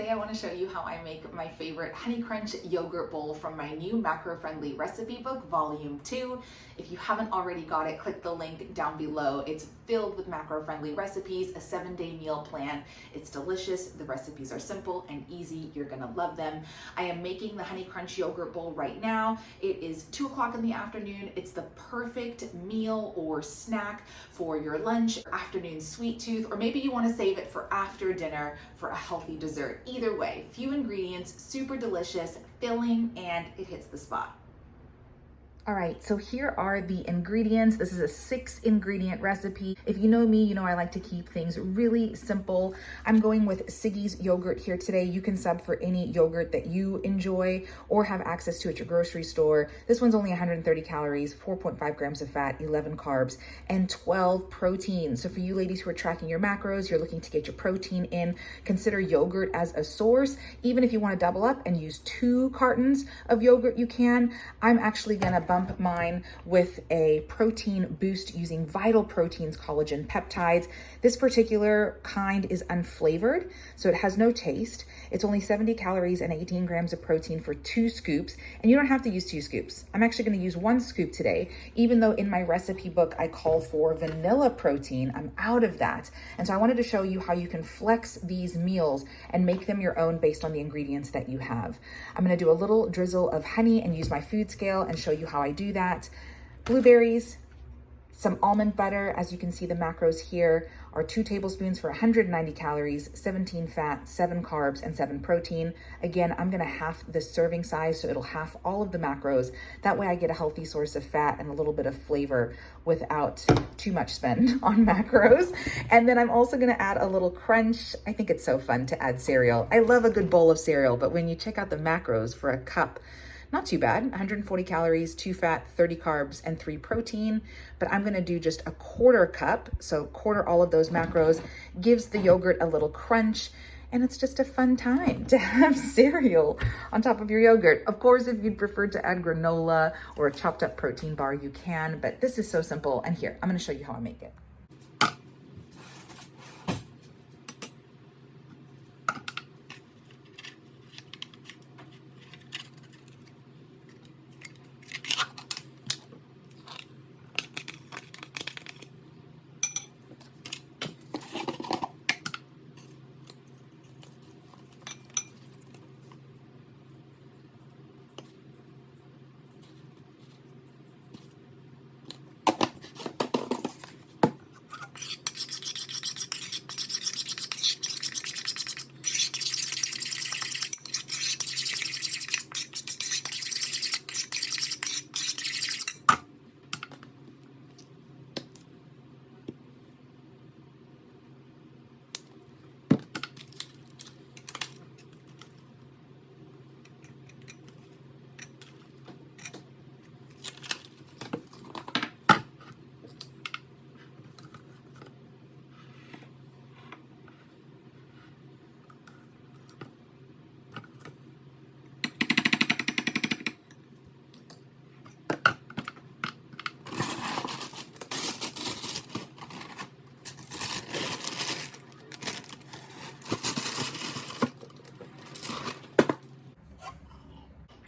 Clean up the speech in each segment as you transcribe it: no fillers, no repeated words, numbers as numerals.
Today I want to show you how I make my favorite Honey Crunch yogurt bowl from my new macro-friendly recipe book, Volume 2. If you haven't already got it, click the link down below. It's filled with macro-friendly recipes, a 7-day meal plan. It's delicious, the recipes are simple and easy, you're gonna love them. I am making the Honey Crunch yogurt bowl right now. It is 2 o'clock in the afternoon. It's the perfect meal or snack for your lunch, afternoon sweet tooth, or maybe you want to save it for after dinner for a healthy dessert. Either way, few ingredients, super delicious, filling, and it hits the spot. All right, so here are the ingredients. This is a 6-ingredient recipe. If you know me, you know I like to keep things really simple. I'm going with Siggi's yogurt here today. You can sub for any yogurt that you enjoy or have access to at your grocery store. This one's only 130 calories, 4.5 grams of fat, 11 carbs, and 12 proteins. So for you ladies who are tracking your macros, you're looking to get your protein in, consider yogurt as a source. Even if you want to double up and use 2 cartons of yogurt, you can. I'm actually gonna bump mine with a protein boost using Vital Proteins collagen peptides. This particular kind is unflavored, so it has no taste. It's only 70 calories and 18 grams of protein for 2 scoops, and you don't have to use 2 scoops. I'm actually going to use 1 scoop today, even though in my recipe book I call for vanilla protein. I'm out of that, and so I wanted to show you how you can flex these meals and make them your own based on the ingredients that you have. I'm going to do a little drizzle of honey and use my food scale and show you how I do that. Blueberries, some almond butter. As you can see, the macros here are 2 tablespoons for 190 calories, 17 fat, 7 carbs, and 7 protein. Again, I'm gonna half this serving size, so it'll half all of the macros. That way I get a healthy source of fat and a little bit of flavor without too much spend on macros. And then I'm also gonna add a little crunch. I think it's so fun to add cereal. I love a good bowl of cereal, but when you check out the macros for a cup, not too bad, 140 calories, 2 fat, 30 carbs, and 3 protein. But I'm gonna do just a 1/4 cup, so quarter all of those macros, gives the yogurt a little crunch, and it's just a fun time to have cereal on top of your yogurt. Of course, if you'd prefer to add granola or a chopped up protein bar, you can, but this is so simple. And here, I'm gonna show you how I make it.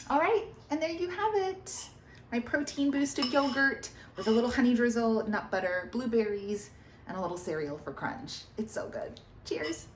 All right, and there you have it. My protein boosted yogurt with a little honey drizzle, nut butter, blueberries, and a little cereal for crunch. It's so good. Cheers.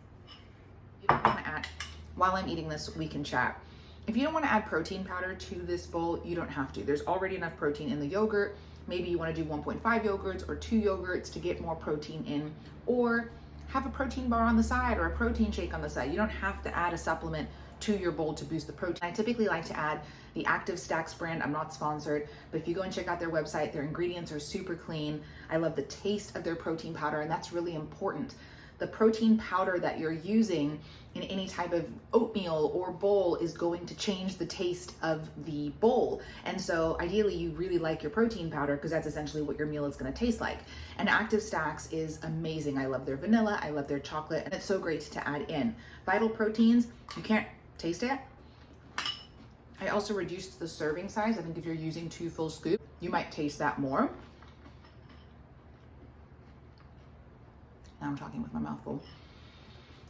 You don't want to add, while I'm eating this, we can chat. If you don't want to add protein powder to this bowl, you don't have to. There's already enough protein in the yogurt. Maybe you want to do 1.5 yogurts or 2 yogurts to get more protein in, or have a protein bar on the side or a protein shake on the side. You don't have to add a supplement to your bowl to boost the protein. I typically like to add the Active Stacks brand. I'm not sponsored, but if you go and check out their website, their ingredients are super clean. I love the taste of their protein powder, and that's really important. The protein powder that you're using in any type of oatmeal or bowl is going to change the taste of the bowl. And so ideally you really like your protein powder because that's essentially what your meal is going to taste like. And Active Stacks is amazing. I love their vanilla, I love their chocolate, and it's so great to add in. Vital Proteins, you can't taste it. I also reduced the serving size. I think if you're using 2 full scoops, you might taste that more. Now I'm talking with my mouth full.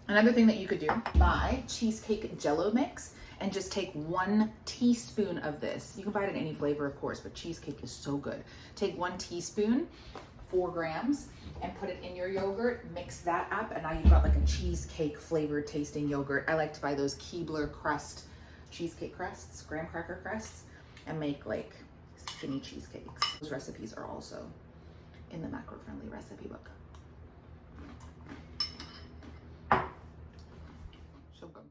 Another thing that you could do, buy cheesecake Jell-O mix and just take 1 teaspoon of this. You can buy it in any flavor, of course, but cheesecake is so good. Take 1 teaspoon, 4 grams, and put it in your yogurt, mix that up, and now you've got like a cheesecake flavored tasting yogurt. I like to buy those Keebler crust, cheesecake crusts, graham cracker crusts, and make like skinny cheesecakes. Those recipes are also in the Macro Friendly recipe book. So good.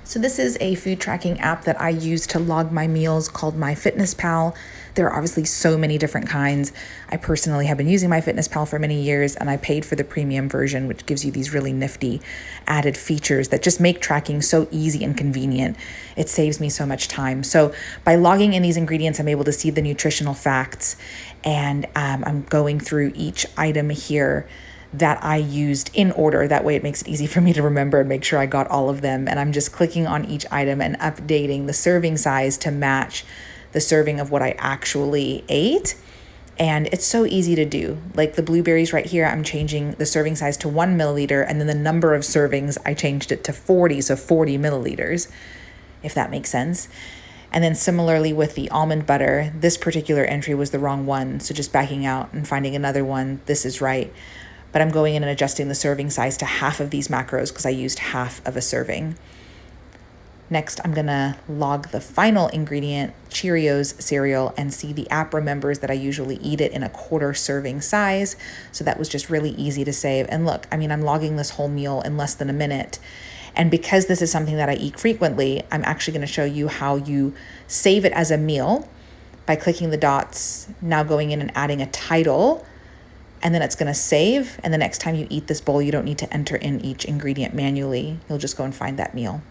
So this is a food tracking app that I use to log my meals called MyFitnessPal. There are obviously so many different kinds. I personally have been using MyFitnessPal for many years, and I paid for the premium version, which gives you these really nifty added features that just make tracking so easy and convenient. It saves me so much time. So by logging in these ingredients, I'm able to see the nutritional facts, and I'm going through each item here that I used in order. That way it makes it easy for me to remember and make sure I got all of them. And I'm just clicking on each item and updating the serving size to match the serving of what I actually ate. And it's so easy to do. Like the blueberries right here, I'm changing the serving size to 1 milliliter, and then the number of servings, I changed it to 40, so 40 milliliters, if that makes sense. And then similarly with the almond butter, this particular entry was the wrong one. So just backing out and finding another one, this is right. But I'm going in and adjusting the serving size to half of these macros because I used half of a serving. Next, I'm gonna log the final ingredient, Cheerios cereal, and see the app remembers that I usually eat it in a 1/4 serving size. So that was just really easy to save. And look, I mean, I'm logging this whole meal in less than a minute. And because this is something that I eat frequently, I'm actually gonna show you how you save it as a meal by clicking the dots, now going in and adding a title, and then it's gonna save. And the next time you eat this bowl, you don't need to enter in each ingredient manually. You'll just go and find that meal.